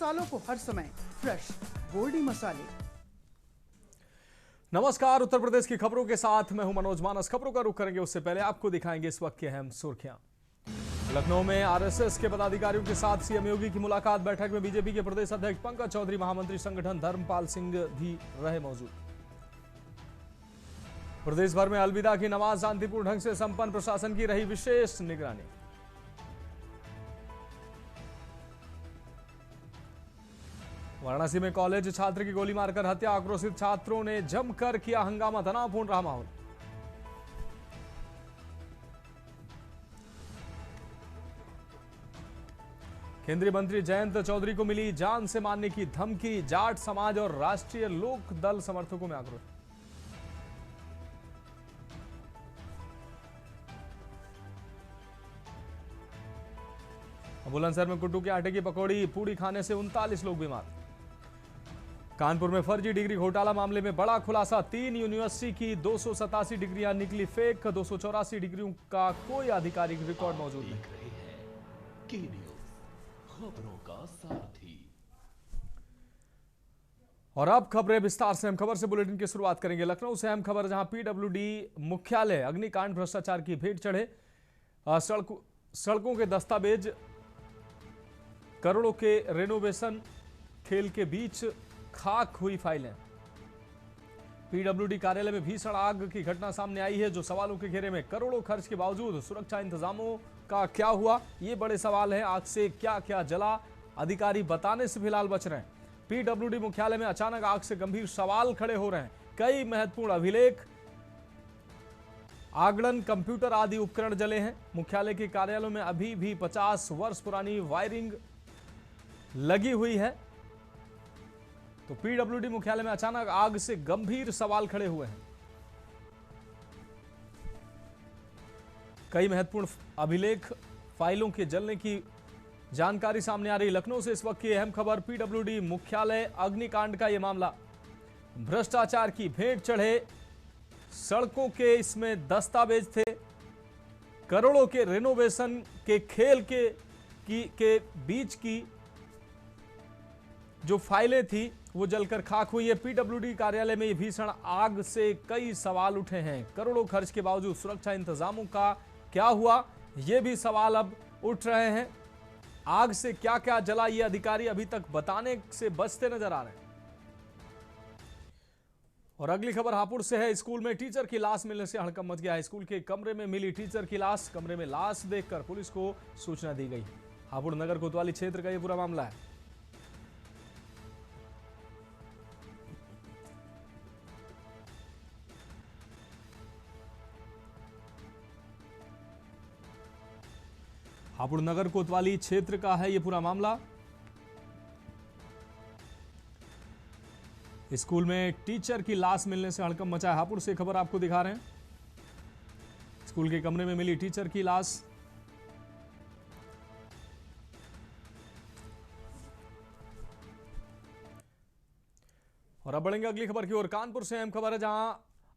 मसालों को हर समय फ्रेश गोल्डी मसाले। नमस्कार, उत्तर प्रदेश की खबरों के साथ मैं हूं मनोज मानस। खबरों का रुख करेंगे उससे पहले आपको दिखाएंगे इस वक्त की अहम सुर्खियां। लखनऊ में आरएसएस के पदाधिकारियों के साथ सीएम योगी की मुलाकात। बैठक में बीजेपी के प्रदेश अध्यक्ष पंकज चौधरी, महामंत्री संगठन धर्मपाल सिंह भी रहे मौजूद। प्रदेश भर में अलविदा की नमाज शांतिपूर्ण ढंग से संपन्न, प्रशासन की रही विशेष निगरानी। वाराणसी में कॉलेज छात्र की गोली मारकर हत्या, आक्रोशित छात्रों ने जमकर किया हंगामा, तनावपूर्ण रहा माहौल। केंद्रीय मंत्री जयंत चौधरी को मिली जान से मारने की धमकी, जाट समाज और राष्ट्रीय लोक दल समर्थकों में आक्रोश। बुलंदशहर में कुट्टू के आटे की पकौड़ी पूड़ी खाने से 39 लोग बीमार। कानपुर में फर्जी डिग्री घोटाला मामले में बड़ा खुलासा, 3 यूनिवर्सिटी की 287 डिग्रियां निकली फेक, 284 डिग्रियों का कोई आधिकारिक रिकॉर्ड मौजूद नहीं। खबरों का सारथी। और अब खबरें विस्तार से। हम खबर से बुलेटिन की शुरुआत करेंगे लखनऊ से। अहम खबर जहां पीडब्ल्यूडी मुख्यालय अग्निकांड भ्रष्टाचार की भेंट चढ़े। सड़कों के दस्तावेज, करोड़ों के रेनोवेशन, खेल के बीच खाक हुई फाइलें। पीडब्ल्यूडी कार्यालय में भीषण आग की घटना सामने आई है, जो सवालों के घेरे में। करोड़ों खर्च के बावजूद सुरक्षा इंतजामों का क्या हुआ, ये बड़े सवाल हैं। आग से क्या क्या जला, अधिकारी बताने से फिलहाल बच रहे हैं। पीडब्ल्यूडी मुख्यालय में अचानक आग से गंभीर सवाल खड़े हो रहे हैं। कई महत्वपूर्ण अभिलेख, आगड़न, कंप्यूटर आदि उपकरण जले हैं। मुख्यालय के कार्यालयों में अभी भी 50 वर्ष पुरानी वायरिंग लगी हुई है। तो पीडब्ल्यूडी मुख्यालय में अचानक आग से गंभीर सवाल खड़े हुए हैं। कई महत्वपूर्ण अभिलेख, फाइलों के जलने की जानकारी सामने आ रही। लखनऊ से इस वक्त की अहम खबर, पीडब्ल्यूडी मुख्यालय अग्निकांड का यह मामला। भ्रष्टाचार की भेंट चढ़े, सड़कों के इसमें दस्तावेज थे, करोड़ों के रेनोवेशन के खेल के बीच की जो फाइलें थी वो जलकर खाक हुई है। पीडब्ल्यूडी कार्यालय में भीषण आग से कई सवाल उठे हैं। करोड़ों खर्च के बावजूद सुरक्षा इंतजामों का क्या हुआ, ये भी सवाल अब उठ रहे हैं। आग से क्या क्या जला, ये अधिकारी अभी तक बताने से बचते नजर आ रहे हैं। और अगली खबर हापुड़ से है। स्कूल में टीचर की लाश मिलने से हड़कंप मच गया है। स्कूल के कमरे में मिली टीचर की लाश। कमरे में लाश देखकर पुलिस को सूचना दी गई। हापुड़ नगर कोतवाली क्षेत्र का यह पूरा मामला है। हापुड़ नगर कोतवाली क्षेत्र का है यह पूरा मामला। स्कूल में टीचर की लाश मिलने से हड़कंप मचा है। हापुड़ से खबर आपको दिखा रहे हैं। स्कूल के कमरे में मिली टीचर की लाश। और अब बढ़ेंगे अगली खबर की ओर। कानपुर से अहम खबर है, जहां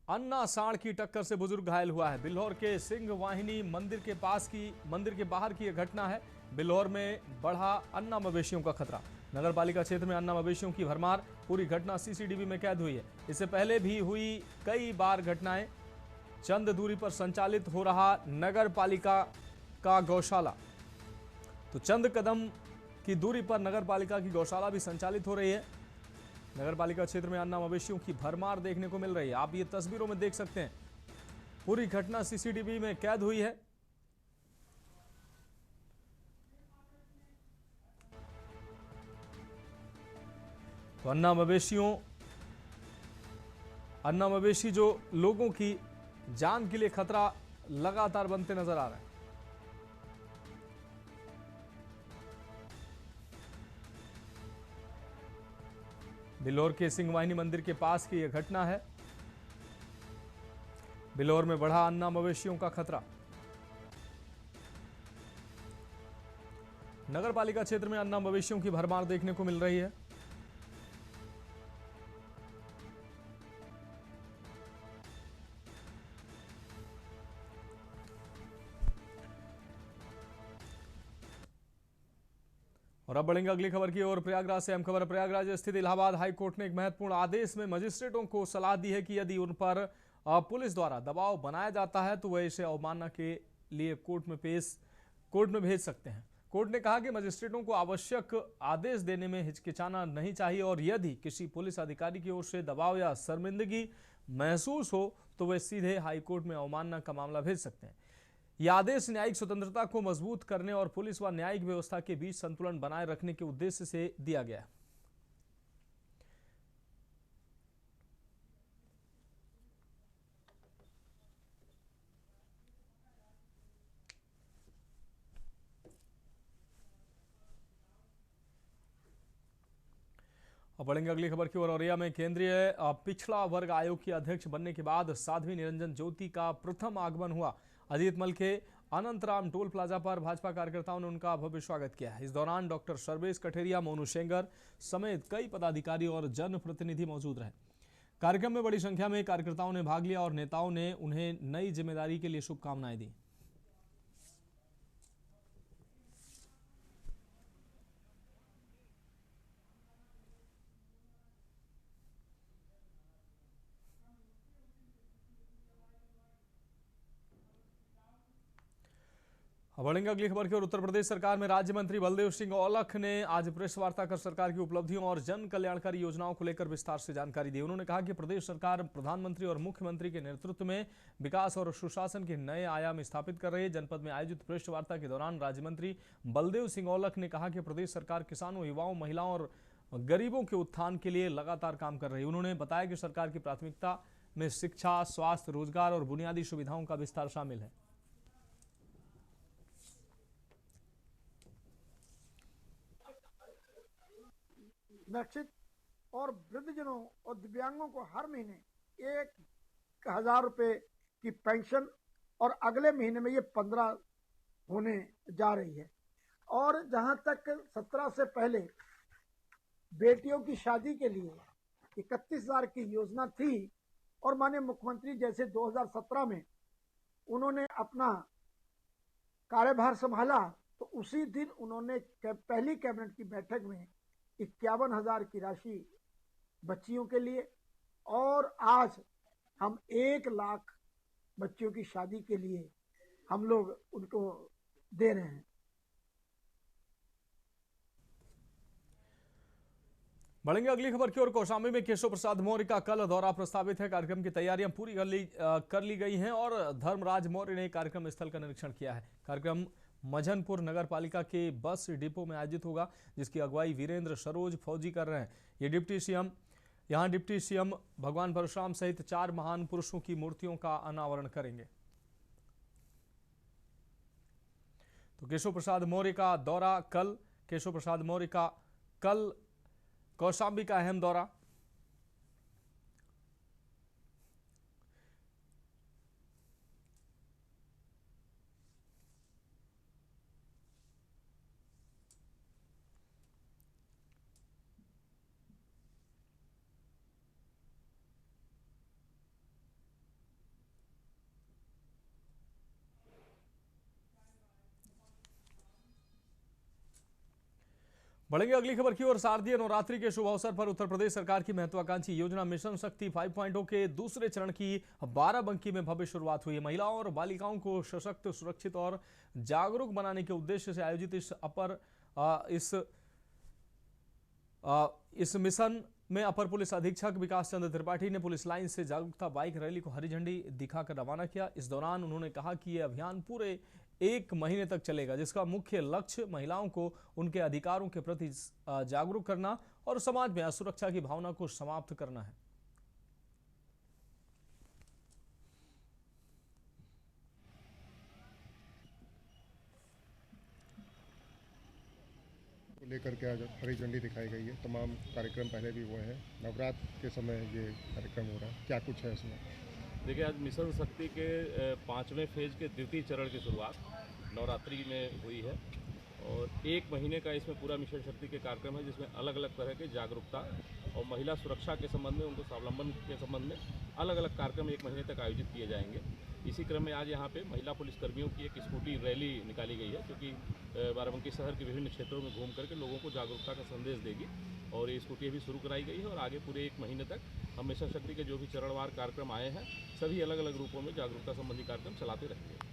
अन्ना सांड की टक्कर से बुजुर्ग घायल हुआ है। बिल्हौर के सिंह वाहिनी मंदिर के बाहर की यह घटना है। बिल्हौर में बढ़ा अन्ना मवेशियों का खतरा। नगर पालिका क्षेत्र में अन्ना मवेशियों की भरमार। पूरी घटना सीसीटीवी में कैद हुई है। इससे पहले भी हुई कई बार घटनाएं। चंद दूरी पर संचालित हो रहा नगर पालिका का गौशाला। तो चंद कदम की दूरी पर नगर पालिका की गौशाला भी संचालित हो रही है। नगर पालिका क्षेत्र में अन्ना मवेशियों की भरमार देखने को मिल रही है। आप ये तस्वीरों में देख सकते हैं। पूरी घटना सीसीटीवी में कैद हुई है। तो अन्ना मवेशी जो लोगों की जान के लिए खतरा लगातार बनते नजर आ रहे हैं। बिल्हौर के सिंह वाहिनी मंदिर के पास की यह घटना है। बिल्हौर में बढ़ा अन्ना मवेशियों का खतरा। नगर पालिका क्षेत्र में अन्ना मवेशियों की भरमार देखने को मिल रही है। और अब बढ़ेंगे अगली खबर की ओर। प्रयागराज से अहम खबर। प्रयागराज स्थित इलाहाबाद हाई कोर्ट ने एक महत्वपूर्ण आदेश में मजिस्ट्रेटों को सलाह दी है कि यदि उन पर पुलिस द्वारा दबाव बनाया जाता है तो वह इसे अवमानना के लिए कोर्ट में भेज सकते हैं। कोर्ट ने कहा कि मजिस्ट्रेटों को आवश्यक आदेश देने में हिचकिचाना नहीं चाहिए और यदि किसी पुलिस अधिकारी की ओर से दबाव या शर्मिंदगी महसूस हो तो वे सीधे हाईकोर्ट में अवमानना का मामला भेज सकते हैं। यह आदेश न्यायिक स्वतंत्रता को मजबूत करने और पुलिस व न्यायिक व्यवस्था के बीच संतुलन बनाए रखने के उद्देश्य से दिया गया है। अब बढ़ेंगे अगली खबर की ओर। औरैया में केंद्रीय पिछड़ा वर्ग आयोग के अध्यक्ष बनने के बाद साध्वी निरंजन ज्योति का प्रथम आगमन हुआ। अजीत मल के अनंतराम टोल प्लाजा पर भाजपा कार्यकर्ताओं ने उनका भव्य स्वागत किया। इस दौरान डॉक्टर सर्वेश कठेरिया, मोनू शेंगर समेत कई पदाधिकारी और जनप्रतिनिधि मौजूद रहे। कार्यक्रम में बड़ी संख्या में कार्यकर्ताओं ने भाग लिया और नेताओं ने उन्हें नई जिम्मेदारी के लिए शुभकामनाएं दी। बढ़ेंगे अगली खबर की ओर। उत्तर प्रदेश सरकार में राज्य मंत्री बलदेव सिंह औलख ने आज प्रेस वार्ता कर सरकार की उपलब्धियों और जन कल्याणकारी योजनाओं को लेकर विस्तार से जानकारी दी। उन्होंने कहा कि प्रदेश सरकार प्रधानमंत्री और मुख्यमंत्री के नेतृत्व में विकास और सुशासन के नए आयाम स्थापित कर रही है। जनपद में आयोजित प्रेस वार्ता के दौरान राज्य मंत्री बलदेव सिंह औलख ने कहा कि प्रदेश सरकार किसानों, युवाओं, महिलाओं और गरीबों के उत्थान के लिए लगातार काम कर रही है। उन्होंने बताया कि सरकार की प्राथमिकता में शिक्षा, स्वास्थ्य, रोजगार और बुनियादी सुविधाओं का विस्तार शामिल है। निश्चित और वृद्धजनों और दिव्यांगों को हर महीने 1,000 रुपए की पेंशन और अगले महीने में ये 15 होने जा रही है। और जहां तक 17 से पहले बेटियों की शादी के लिए 31,000 की योजना थी और माननीय मुख्यमंत्री जैसे 2017 में उन्होंने अपना कार्यभार संभाला तो उसी दिन उन्होंने पहली कैबिनेट की बैठक में 51,000 की राशि बच्चियों के लिए और आज हम 1 लाख बच्चियों की शादी के लिए हम लोग उनको दे रहे हैं। बढ़ेंगे अगली खबर की ओर। कौशाम्बी में केशव प्रसाद मौर्य का कल दौरा प्रस्तावित है। कार्यक्रम की तैयारियां पूरी कर ली गई हैं और धर्मराज मौर्य ने कार्यक्रम स्थल का निरीक्षण किया है। कार्यक्रम मझनपुर नगर पालिका के बस डिपो में आयोजित होगा, जिसकी अगुवाई वीरेंद्र सरोज फौजी कर रहे हैं। यहाँ डिप्टी सीएम भगवान परशुराम सहित 4 महान पुरुषों की मूर्तियों का अनावरण करेंगे। तो केशव प्रसाद मौर्य का कल कौशाम्बी का अहम दौरा। बढ़ेंगे अगली खबर की ओर। शारदीय नवरात्रि के शुभ अवसर पर उत्तर प्रदेश सरकार की महत्वाकांक्षी योजना मिशन शक्ति 5.0 के दूसरे चरण की 12बंकी में भव्य शुरुआत हुई है। महिलाओं और बालिकाओं को सशक्त, सुरक्षित और जागरूक बनाने के उद्देश्य से आयोजित इस मिशन में अपर पुलिस अधीक्षक विकास चंद्र त्रिपाठी ने पुलिस लाइन से जागरूकता बाइक रैली को हरी झंडी दिखाकर रवाना किया। इस दौरान उन्होंने कहा कि यह अभियान पूरे 1 महीने तक चलेगा, जिसका मुख्य लक्ष्य महिलाओं को उनके अधिकारों के प्रति जागरूक करना और समाज में असुरक्षा की भावना को समाप्त करना है। लेकर के आज हरी झंडी दिखाई गई है। तमाम कार्यक्रम पहले भी हुए हैं। नवरात्र के समय ये कार्यक्रम हो रहा है, क्या कुछ है इसमें? देखिए, आज मिशन शक्ति के 5वें फेज के द्वितीय चरण की शुरुआत नवरात्रि में हुई है और 1 महीने का इसमें पूरा मिशन शक्ति के कार्यक्रम है, जिसमें अलग अलग तरह के जागरूकता और महिला सुरक्षा के संबंध में, उनको स्वावलंबन के संबंध में अलग अलग कार्यक्रम 1 महीने तक आयोजित किए जाएंगे। इसी क्रम में आज यहाँ पे महिला पुलिसकर्मियों की एक स्कूटी रैली निकाली गई है, क्योंकि बाराबंकी शहर के विभिन्न क्षेत्रों में घूम करके लोगों को जागरूकता का संदेश देगी। और ये स्कूटी अभी शुरू कराई गई है और आगे पूरे 1 महीने तक हम मिशन शक्ति के जो भी चरणवार कार्यक्रम आए हैं सभी अलग अलग रूपों में जागरूकता संबंधी कार्यक्रम चलाते रहेंगे।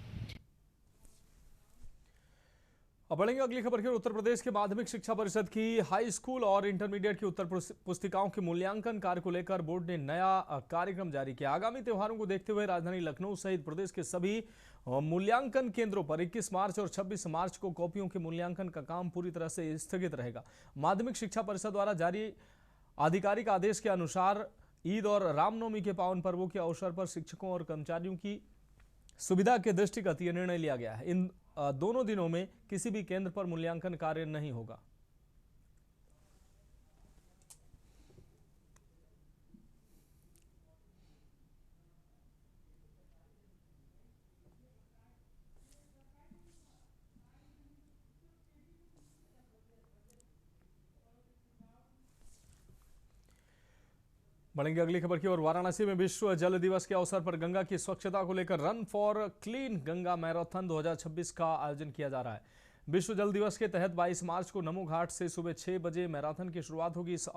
अब बढ़ेंगे अगली खबर की ओर। उत्तर प्रदेश के माध्यमिक शिक्षा परिषद की हाई स्कूल और इंटरमीडिएट की उत्तर पुस्तिकाओं के मूल्यांकन कार्य को लेकर बोर्ड ने नया कार्यक्रम जारी किया। आगामी त्योहारों को देखते हुए राजधानी लखनऊ सहित प्रदेश के सभी मूल्यांकन केंद्रों पर 21 मार्च और 26 मार्च को कॉपियों के मूल्यांकन का काम पूरी तरह से स्थगित रहेगा। माध्यमिक शिक्षा परिषद द्वारा जारी आधिकारिक आदेश के अनुसार ईद और रामनवमी के पावन पर्वों के अवसर पर शिक्षकों और कर्मचारियों की सुविधा के दृष्टिगत यह निर्णय लिया गया है। इन दोनों दिनों में किसी भी केंद्र पर मूल्यांकन कार्य नहीं होगा। बढ़ेंगे अगली खबर की ओर। वाराणसी में विश्व जल दिवस के अवसर पर गंगा की स्वच्छता को लेकर run for clean Ganga marathon 2026 का आयोजन किया जा रहा है। विश्व जल दिवस के तहत 22 मार्च को नमो घाट से सुबह 6 बजे मैराथन की शुरुआत होगी। इस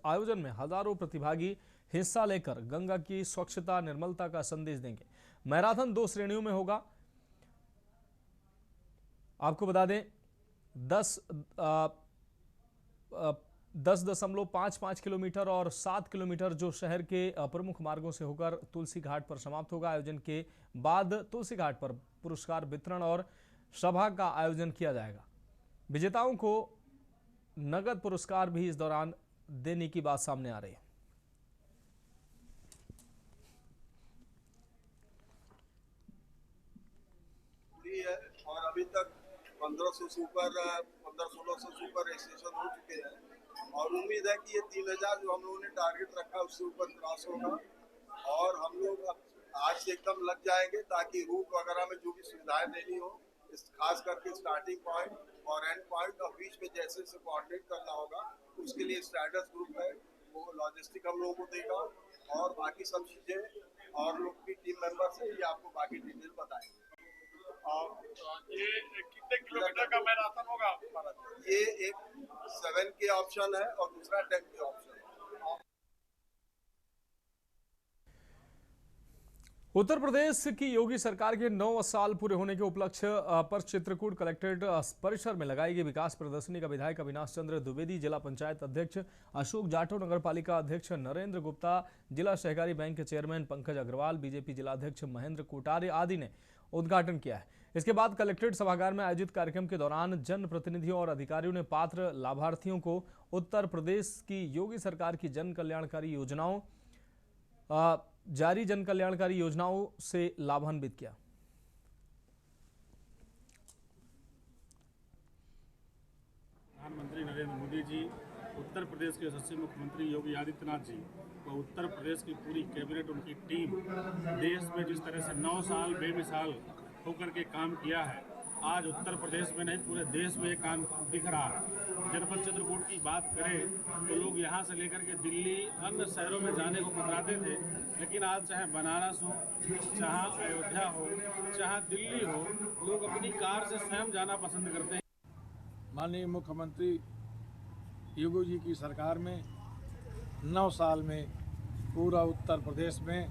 आयोजन में हजारों प्रतिभागी हिस्सा लेकर गंगा की स्वच्छता निर्मलता का संदेश देंगे। मैराथन 2 श्रेणियों में होगा। आपको बता दें 10.55 किलोमीटर और 7 किलोमीटर जो शहर के प्रमुख मार्गों से होकर तुलसी घाट पर समाप्त होगा। आयोजन के बाद तुलसी घाट पर पुरस्कार वितरण और सभा का आयोजन किया जाएगा। विजेताओं को नगद पुरस्कार भी इस दौरान देने की बात सामने आ रही है। और अभी तक 1500 से ऊपर 1500-1600 से ऊपर रजिस्ट्रेशन हो चुके हैं और उम्मीद है कि ये 3000 जो हम लोगों ने टारगेट रखा उससे ऊपर क्रॉस होगा। और हम लोग आज से एकदम लग जाएंगे ताकि रूट वगैरह में जो भी सुविधाएं देनी हो, खास करके स्टार्टिंग पॉइंट और एंड पॉइंट और बीच में जैसे से कोऑर्डिनेट करना होगा उसके लिए स्ट्राइडर्स ग्रुप है, वो लॉजिस्टिक हम लोगों को देगा और बाकी सब चीजें और लोग की टीम मेंबर्स है ये आपको बाकी डिटेल बताएंगे। ये कितने किलोमीटर का मैराथन होगा? ये एक 7 के ऑप्शन है और दूसरा 10 के ऑप्शन है। उत्तर प्रदेश की योगी सरकार के 9 साल पूरे होने के उपलक्ष्य पर चित्रकूट कलेक्ट्रेट परिसर में लगाई गई विकास प्रदर्शनी का विधायक अविनाश चंद्र द्विवेदी, जिला पंचायत अध्यक्ष अशोक जाटव, नगर पालिका अध्यक्ष नरेंद्र गुप्ता, जिला सहकारी बैंक के चेयरमैन पंकज अग्रवाल, बीजेपी जिला अध्यक्ष महेंद्र कोटारे आदि ने उद्घाटन किया है। इसके बाद कलेक्ट्रेट सभागार में आयोजित कार्यक्रम के दौरान जनप्रतिनिधियों और अधिकारियों ने पात्र लाभार्थियों को उत्तर प्रदेश की योगी सरकार की जन कल्याणकारी योजनाओं से लाभान्वित किया। प्रधानमंत्री नरेंद्र मोदी जी, उत्तर प्रदेश के यशस्वी मुख्यमंत्री योगी आदित्यनाथ जी व उत्तर प्रदेश की पूरी कैबिनेट, उनकी टीम देश में जिस तरह से 9 साल बेमिसाल होकर के काम किया है, आज उत्तर प्रदेश में नहीं पूरे देश में काम दिख रहा है। जनपद चित्रकूट की बात करें तो लोग यहाँ से लेकर के दिल्ली अन्य शहरों में जाने को कतराते थे, लेकिन आज चाहे बनारस हो, चाहे अयोध्या हो, चाहे दिल्ली हो, लोग अपनी कार से स्वयं जाना पसंद करते हैं। माननीय मुख्यमंत्री योगी जी की सरकार में 9 साल में पूरा उत्तर प्रदेश में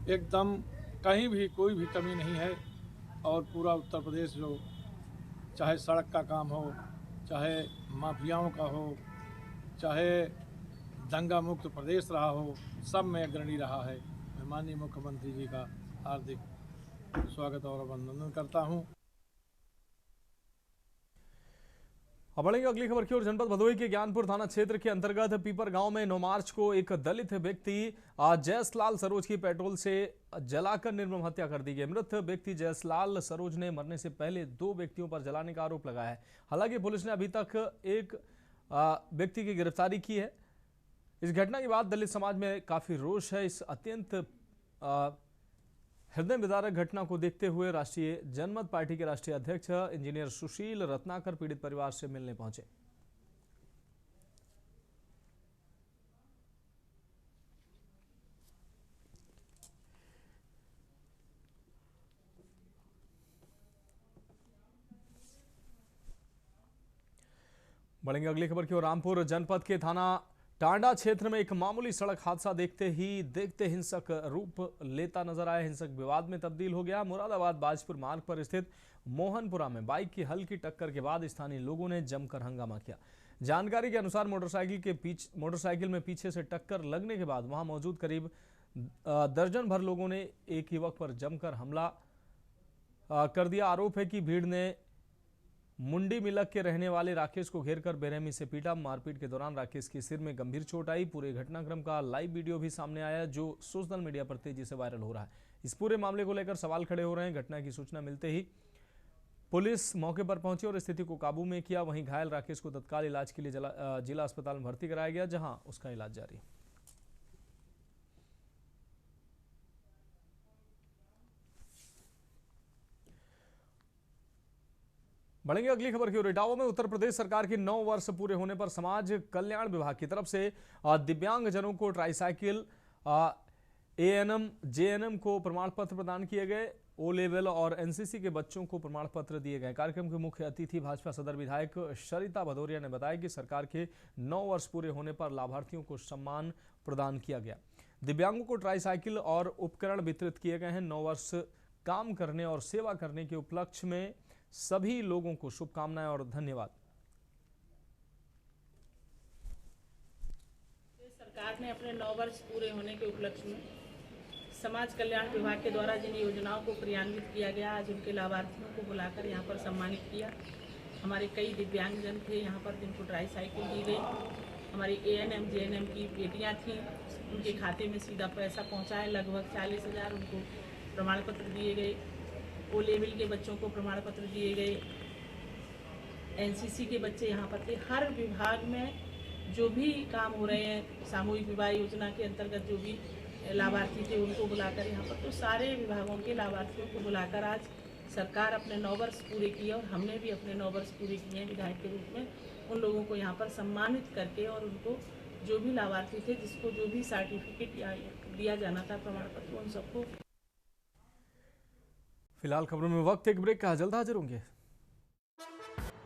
एकदम कहीं भी कोई भी कमी नहीं है और पूरा उत्तर प्रदेश जो चाहे सड़क का काम हो, चाहे माफियाओं का हो, चाहे दंगा मुक्त प्रदेश रहा हो, सब में अग्रणी रहा है। मैं माननीय मुख्यमंत्री जी का हार्दिक स्वागत और अभिनंदन करता हूं। अब बढ़ेंगे अगली खबर की ओर। जनपद भदोही के ज्ञानपुर थाना क्षेत्र के अंतर्गत पीपर गांव में 9 मार्च को एक दलित व्यक्ति जयसलाल सरोज की पेट्रोल से जलाकर निर्मम हत्या कर दी गई। मृत व्यक्ति जयसलाल सरोज ने मरने से पहले 2 व्यक्तियों पर जलाने का आरोप लगाया है। हालांकि पुलिस ने अभी तक एक व्यक्ति की गिरफ्तारी की है। इस घटना के बाद दलित समाज में काफी रोष है। इस अत्यंत हृदय विदारक घटना को देखते हुए राष्ट्रीय जनमत पार्टी के राष्ट्रीय अध्यक्ष इंजीनियर सुशील रत्नाकर पीड़ित परिवार से मिलने पहुंचे। बढ़ेंगे अगली खबर की ओर। रामपुर जनपद के थाना टांडा क्षेत्र में एक मामूली सड़क हादसा देखते हिंसक रूप लेता नजर आया। हिंसक विवाद में तब्दील हो गया। मुरादाबाद बाजपुर मार्ग पर स्थित मोहनपुरा में बाइक की हल्की टक्कर के बाद स्थानीय लोगों ने जमकर हंगामा किया। जानकारी के अनुसार मोटरसाइकिल में पीछे से टक्कर लगने के बाद वहां मौजूद करीब दर्जन भर लोगों ने एक युवक पर जमकर हमला कर दिया। आरोप है कि भीड़ ने मुंडी मिलक के रहने वाले राकेश को घेरकर बेरहमी से पीटा। मारपीट के दौरान राकेश के सिर में गंभीर चोट आई। पूरे घटनाक्रम का लाइव वीडियो भी सामने आया जो सोशल मीडिया पर तेजी से वायरल हो रहा है। इस पूरे मामले को लेकर सवाल खड़े हो रहे हैं। घटना की सूचना मिलते ही पुलिस मौके पर पहुंची और स्थिति को काबू में किया। वहीं घायल राकेश को तत्काल इलाज के लिए जिला अस्पताल में भर्ती कराया गया, जहां उसका इलाज जारी है। बढ़ेंगे अगली खबर की ओर। इटावा में उत्तर प्रदेश सरकार के 9 वर्ष पूरे होने पर समाज कल्याण विभाग की तरफ से दिव्यांगजनों को ट्राईसाइकिल, एएनएम, जेएनएम को प्रमाण पत्र प्रदान किए गए। ओ लेवल और एनसीसी के बच्चों को प्रमाण पत्र दिए गए। कार्यक्रम के मुख्य अतिथि भाजपा सदर विधायक सरिता भदौरिया ने बताया कि सरकार के 9 वर्ष पूरे होने पर लाभार्थियों को सम्मान प्रदान किया गया। दिव्यांगों को ट्राईसाइकिल और उपकरण वितरित किए गए हैं। 9 वर्ष काम करने और सेवा करने के उपलक्ष्य में सभी लोगों को शुभकामनाएं और धन्यवाद। सरकार ने अपने 9 वर्ष पूरे होने के उपलक्ष्य में समाज कल्याण विभाग के द्वारा जिन योजनाओं को क्रियान्वित किया गया, आज उनके लाभार्थियों को बुलाकर यहाँ पर सम्मानित किया। हमारे कई दिव्यांगजन थे यहाँ पर जिनको ट्राईसाइकिल दी गई। हमारी एएनएम, जेएनएम की बेटियाँ थीं, उनके खाते में सीधा पैसा पहुँचाए। लगभग 40,000 उनको प्रमाण पत्र दिए गए। ओ लेवल के बच्चों को प्रमाण पत्र दिए गए। एनसीसी के बच्चे यहाँ पर थे। हर विभाग में जो भी काम हो रहे हैं, सामूहिक विवाह योजना के अंतर्गत जो भी लाभार्थी थे उनको बुलाकर यहाँ पर, तो सारे विभागों के लाभार्थियों को बुलाकर आज सरकार अपने 9 वर्ष पूरे किए और हमने भी अपने 9 वर्ष पूरे किए हैं विधायक के रूप में। उन लोगों को यहाँ पर सम्मानित करके और उनको जो भी लाभार्थी थे, जिसको जो भी सर्टिफिकेट या दिया जाना था प्रमाण पत्र, उन सबको। फिलहाल खबरों में वक्त एक ब्रेक का, जल्द हाजिर होंगे।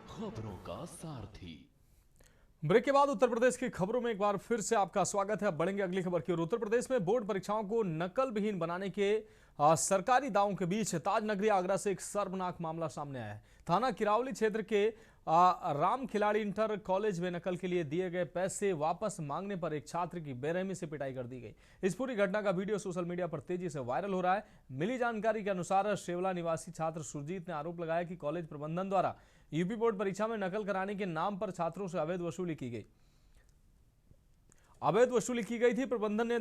खबरों का सारथी। ब्रेक के बाद उत्तर प्रदेश की खबरों में एक बार फिर से आपका स्वागत है। बढ़ेंगे अगली खबर की ओर। उत्तर प्रदेश में बोर्ड परीक्षाओं को नकल विहीन बनाने के सरकारी दावों के बीच ताजनगरी आगरा से एक शर्मनाक मामला सामने आया है। थाना किरावली क्षेत्र के राम खिलाड़ी इंटर कॉलेज में नकल के लिए दिए गए पैसे वापस मांगने पर एक छात्र की बेरहमी से पिटाई कर दी गई। इस पूरी घटना का वीडियो सोशल मीडिया पर तेजी से वायरल हो रहा है। मिली जानकारी के अनुसार शेवला निवासी छात्र सुरजीत ने आरोप लगाया कि कॉलेज प्रबंधन द्वारा यूपी बोर्ड परीक्षा में नकल कराने के नाम पर छात्रों से अवैध वसूली की गई थी। प्रबंधन ने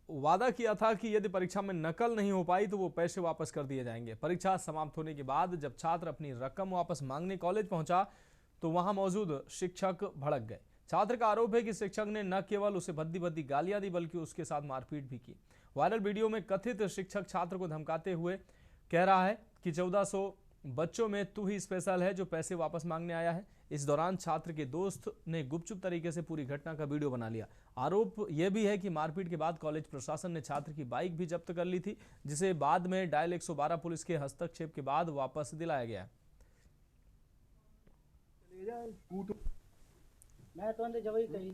वादा किया था कि यदि परीक्षा में नकल नहीं हो पाई तो वो पैसे वापस कर दिए जाएंगे। परीक्षा समाप्त होने के बाद जब छात्र अपनी रकम वापस मांगने कॉलेज पहुंचा तो वहां मौजूद शिक्षक भड़क गए। छात्र का आरोप है कि शिक्षक ने न केवल उसे भद्दी भद्दी गालियां दी बल्कि उसके साथ मारपीट भी की। वायरल वीडियो में कथित शिक्षक छात्र को धमकाते हुए कह रहा है कि 1400 बच्चों में तू ही स्पेशल है जो पैसे वापस मांगने आया है। इस दौरान छात्र के दोस्त ने गुपचुप तरीके से पूरी घटना का वीडियो बना लिया। आरोप यह भी है कि मारपीट के बाद कॉलेज प्रशासन ने छात्र की बाइक भी जब्त कर ली थी, जिसे बाद में डायल 112 पुलिस के हस्तक्षेप के बाद वापस दिलाया गया। मैं तो अंदर जवाई कही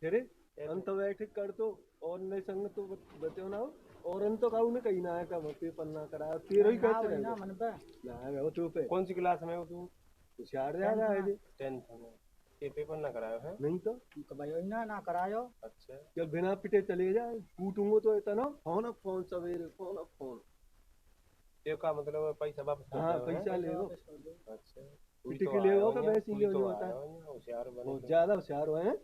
तेरे अंत बैठ कर तो और नहीं संग तो बच्चों ना और अंत काऊ ने कहीं ना है का पेपर ना कराया तेरे ही कहते ना मन पे ना है वो चुप है। कौन सी क्लास में हो तू? होशियार ज्यादा है जी 10th में। ये पेपर ना करायो है? नहीं तो भाई ना करायो। अच्छा चल बिना पिटे चले जाए कूटूंगो तो इतना फोन सवेरे फोन ये का मतलब पैसा वापस? हाँ पैसा ले लो। अच्छा पिटे के लिए हो का वैसे ही होता है। होशियार बने ज्यादा होशियार हो हैं।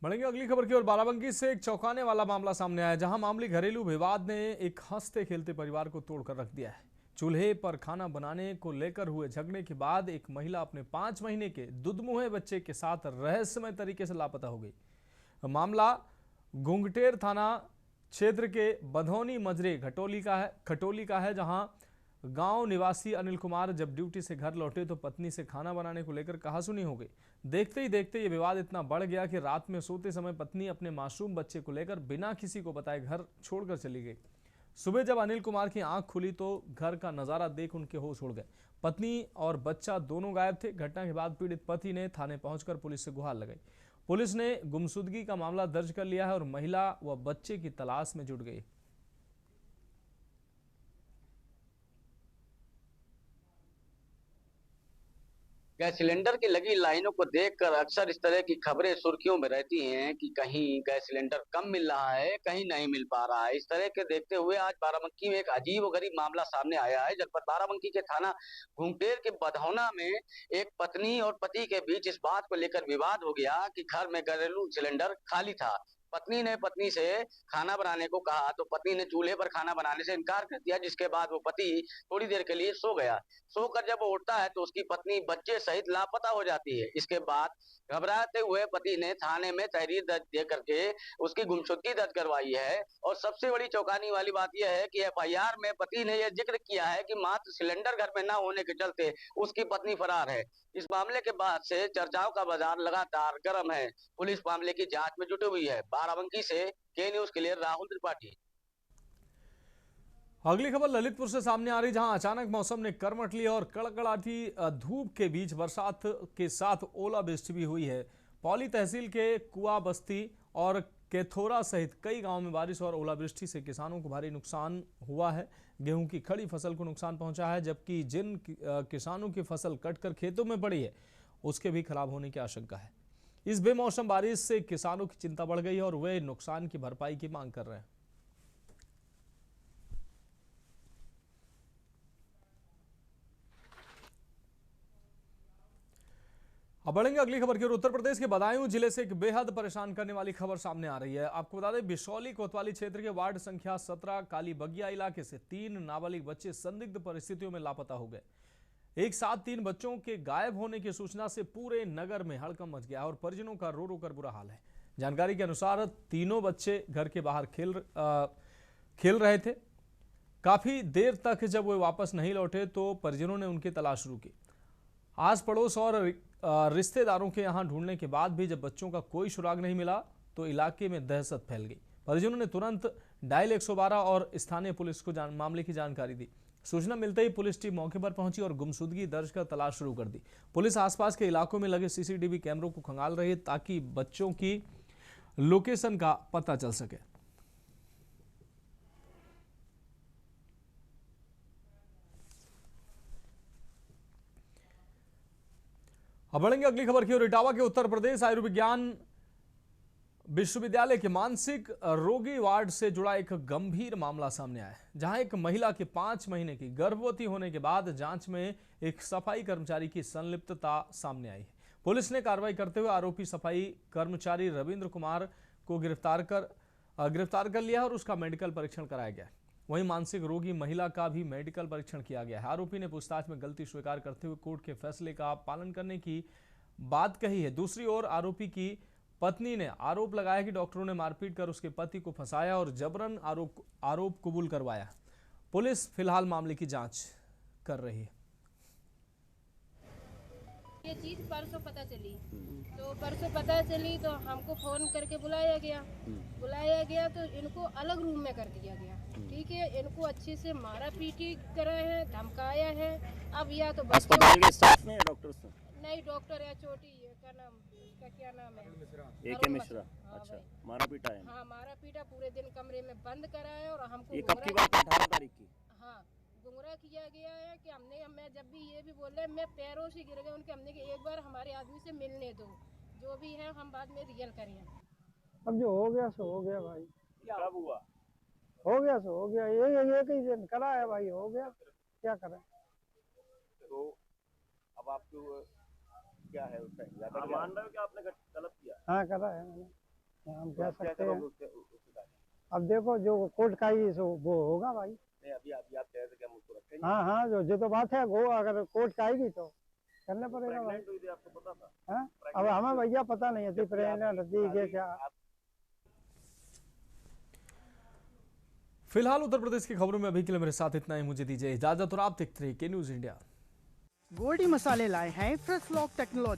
बढ़ेंगे अगली खबर की ओर। बाराबंकी से एक चौंकाने वाला मामला सामने आया, जहां मामूली घरेलू विवाद ने एक हंसते खेलते परिवार को तोड़कर रख दिया है। चूल्हे पर खाना बनाने को लेकर हुए झगड़े के बाद एक महिला अपने 5 महीने के दुधमुहे बच्चे के साथ रहस्यमय तरीके से लापता हो गई। मामला घुंघटेर थाना क्षेत्र के बधौनी मजरे खटोली का है, जहां गांव निवासी अनिल कुमार जब ड्यूटी से घर लौटे तो पत्नी से खाना बनाने को लेकर कहासुनी हो गई। देखते ही देखते ये विवाद इतना बढ़ गया कि रात में सोते समय पत्नी अपने मासूम बच्चे को लेकर बिना किसी को बताए घर छोड़कर चली गई। सुबह जब अनिल कुमार की आंख खुली तो घर का नजारा देख उनके होश उड़ गए। पत्नी और बच्चा दोनों गायब थे। घटना के बाद पीड़ित पति ने थाने पहुंचकर पुलिस से गुहार लगाई। पुलिस ने गुमशुदगी का मामला दर्ज कर लिया है और महिला व बच्चे की तलाश में जुट गई। गैस सिलेंडर की लगी लाइनों को देखकर अक्सर इस तरह की खबरें सुर्खियों में रहती हैं कि कहीं गैस सिलेंडर कम मिल रहा है, कहीं नहीं मिल पा रहा है। इस तरह के देखते हुए आज बाराबंकी में एक अजीब व गरीब मामला सामने आया है। जनपद बाराबंकी के थाना घुंगटेर के बधौना में एक पत्नी और पति के बीच इस बात को लेकर विवाद हो गया कि घर में घरेलू सिलेंडर खाली था। पत्नी ने पत्नी से खाना बनाने को कहा तो पत्नी ने चूल्हे पर खाना बनाने से इनकार कर दिया, जिसके बाद वो पति थोड़ी देर के लिए सो गया। सोकर जब वो उठता है तो उसकी पत्नी बच्चे सहित लापता हो जाती है। इसके बाद घबराते हुए पति ने थाने में तहरीर दर्ज दे करके उसकी गुमशुदगी दर्ज करवाई है। और सबसे बड़ी चौंकाने वाली बात यह है कि एफआईआर में पति ने यह जिक्र किया है कि मात्र सिलेंडर घर में न होने के चलते उसकी पत्नी फरार है। इस मामले के बाद से चर्चाओं का बाजार लगातार गर्म है। पुलिस मामले की जांच में जुटी हुई है। बाराबंकी से के न्यूज के लिए राहुल त्रिपाठी। अगली खबर ललितपुर से सामने आ रही, जहां अचानक मौसम ने करवट ली और कड़कड़ाती धूप के बीच बरसात के साथ ओलावृष्टि भी हुई है। पौली तहसील के कुआ बस्ती और केथोरा सहित कई गांवों में बारिश और ओलावृष्टि से किसानों को भारी नुकसान हुआ है। गेहूं की खड़ी फसल को नुकसान पहुंचा है, जबकि जिन किसानों की फसल कटकर खेतों में पड़ी है उसके भी खराब होने की आशंका है। इस बेमौसम बारिश से किसानों की चिंता बढ़ गई है और वे नुकसान की भरपाई की मांग कर रहे हैं। अब बढ़ेंगे अगली खबर की ओर। उत्तर प्रदेश के बदायूं जिले से एक बेहद परेशान करने वाली खबर सामने आ रही है। आपको बता दें, बिशौली कोतवाली क्षेत्र के वार्ड संख्या 17 काली बगिया इलाके से 3 नाबालिग बच्चे संदिग्ध परिस्थितियों में लापता हो गए। एक साथ 3 बच्चों के गायब होने की सूचना से पूरे नगर में हड़कंप मच गया और परिजनों का रो रो कर बुरा हाल है। जानकारी के अनुसार तीनों बच्चे घर के बाहर खेल रहे थे। काफी देर तक जब वे वापस नहीं लौटे तो परिजनों ने उनकी तलाश शुरू की। आस पड़ोस और रिश्तेदारों के यहां ढूंढने के बाद भी जब बच्चों का कोई सुराग नहीं मिला तो इलाके में दहशत फैल गई। परिजनों ने तुरंत डायल 112 और स्थानीय पुलिस को मामले की जानकारी दी। सूचना मिलते ही पुलिस टीम मौके पर पहुंची और गुमशुदगी दर्ज कर तलाश शुरू कर दी। पुलिस आसपास के इलाकों में लगे सीसीटीवी कैमरों को खंगाल रही है ताकि बच्चों की लोकेशन का पता चल सके। अब बढ़ेंगे अगली खबर की ओर। इटावा के उत्तर प्रदेश आयुर्विज्ञान विश्वविद्यालय के मानसिक रोगी वार्ड से जुड़ा एक गंभीर मामला सामने आया है, जहां एक महिला के 5 महीने की गर्भवती होने के बाद जांच में एक सफाई कर्मचारी की संलिप्तता सामने आई है। पुलिस ने कार्रवाई करते हुए आरोपी सफाई कर्मचारी रविंद्र कुमार को गिरफ्तार कर लिया और उसका मेडिकल परीक्षण कराया गया। वहीं मानसिक रोगी महिला का भी मेडिकल परीक्षण किया गया है। आरोपी ने पूछताछ में गलती स्वीकार करते हुए कोर्ट के फैसले का पालन करने की बात कही है। दूसरी ओर आरोपी की पत्नी ने आरोप लगाया कि डॉक्टरों ने मारपीट कर उसके पति को फंसाया और जबरन आरोप कबूल करवाया। पुलिस फिलहाल मामले की जांच कर रही है। ये चीज परसों पता चली तो हमको फोन करके बुलाया गया तो इनको अलग रूम में कर दिया गया। ठीक है, इनको अच्छे से मारा पीटी करा है, धमकाया है। अब या तो अस्पताल के स्टाफ ने डॉक्टर से नहीं, डॉक्टर या छोटी उसका क्या नाम है, AK मिश्रा। अच्छा, मारा पीटा है? हाँ, मारा पीटा, पूरे दिन कमरे में बंद करा है और हमको ये कब की बात है? 18 तारीख की। हाँ, गुमराह किया गया है कि मैं जब भी ये भी बोल रहे मैं पैरों से गिर गए उनके। हमने कि एक बार हमारे आदमी से मिलने दो, जो भी है हम बाद में रियल करें। अब जो हो गया सो हो गया भाई। कब हुआ? हो गया सो हो गया, ये कई दिन करा है भाई, हो गया, क्या करें। तो अब आपको क्या है उस टाइम मान रहे हो कि आपने गलत किया? हाँ, करा है मैंने, हम कह सकते हैं। अब देखो जो कोर्ट का ही सो वो होगा भाई। नहीं, अभी आप कह रहे थे कि हम उसको रखेंगे। हाँ, जो तो बात है वो अगर कोर्ट का आएगी तो करना पड़ेगा भाई। आपको पता था? हाँ, अब हमें भैया पता नहीं है प्रेगनेंट थी क्या। फिलहाल उत्तर प्रदेश की खबरों में अभी के लिए मेरे साथ इतना ही। मुझे दीजिए इजाजत और आप देखते रहिए के न्यूज इंडिया। गोल्डी मसाले लाए हैं फ्रेश लॉक टेक्नोलॉजी।